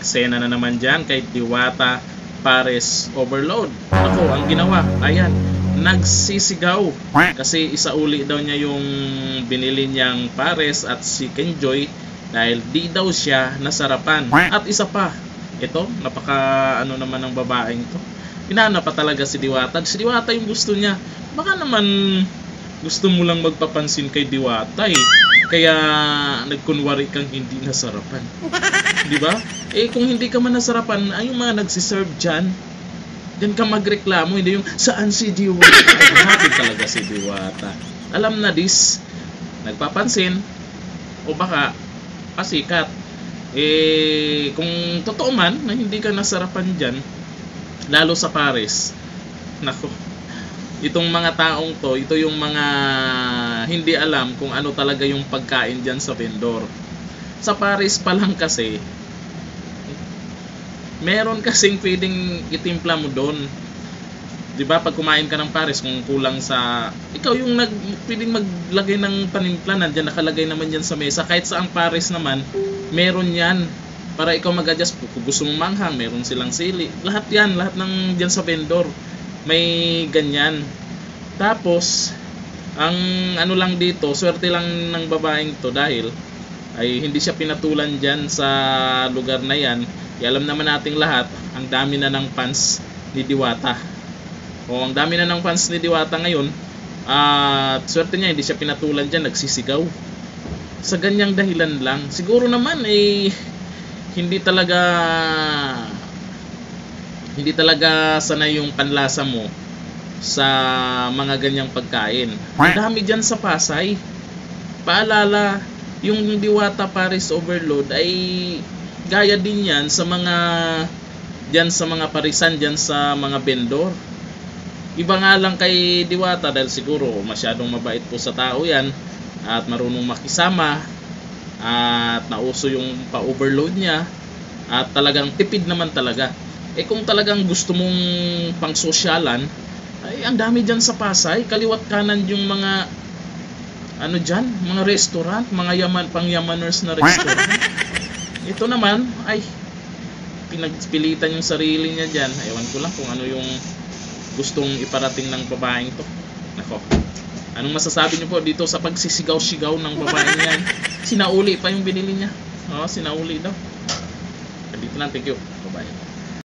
eksena na naman dyan kay Diwata Pares Overload. Ako, ang ginawa, ayan, nagsisigaw. Kasi isauli daw niya yung binili niyang pares at si Kenjoy dahil di daw siya nasarapan. At isa pa, ito, napaka ano naman ng babaeng to. Hinana pa talaga si Diwata. Si Diwata yung gusto niya. Baka naman gusto mo lang magpapansin kay Diwata eh. Kaya nagkunwari kang hindi nasarapan. Di ba? Eh kung hindi ka man nasarapan, ay yung mga nagsiserve dyan, diyan ka magreklamo, hindi yung saan si Diwata. Ay, happy talaga si Diwata. Alam na this, nagpapansin, o baka pasikat. Eh kung totoo man na hindi ka nasarapan dyan, lalo sa pares, nako, itong mga taong to, ito yung mga hindi alam kung ano talaga yung pagkain dyan sa vendor. Sa pares pa lang kasi, meron kasing pwedeng itimpla mo doon. Diba pag kumain ka ng pares, kung kulang sa, ikaw yung pwedeng maglagay ng panimpla, nandiyan nakalagay naman yan sa mesa. Kahit sa ang pares naman, meron yan para ikaw mag-adjust. Kung gusto mong manghang, meron silang sili. Lahat yan, lahat ng dyan sa vendor may ganyan. Tapos ang ano lang dito, swerte lang ng babaeng to dahil ay hindi siya pinatulan dyan sa lugar na yan. Alam naman nating lahat, ang dami na ng fans ni Diwata. O ang dami na ng fans ni Diwata ngayon, at swerte niya hindi siya pinatulan dyan, nagsisigaw. Sa ganyang dahilan lang. Siguro naman eh hindi talaga sanay yung panlasa mo sa mga ganyang pagkain. Ang dami dyan sa Pasay. Paalala, yung Diwata Pares Overload ay gaya din yan sa mga dyan sa mga parisan, dyan sa mga vendor. Iba nga lang kay Diwata dahil siguro masyadong mabait po sa tao yan at marunong makisama at nauso yung pa-overload niya at talagang tipid naman talaga. Eh kung talagang gusto mong pang sosyalan, ay ang dami dyan sa Pasay, kaliwat kanan yung mga ano dyan, mga restaurant, mga pang-yamaners na restaurant. Ito naman ay pinagpilitan yung sarili niya dyan. Ewan ko lang kung ano yung gustong iparating ng babaeng to. Nako, anong masasabi niyo po dito sa pagsisigaw-sigaw ng babaeng yan? Sinauli pa yung binili niya. Oo, sinauli daw. Dito lang, thank you. Bye-bye.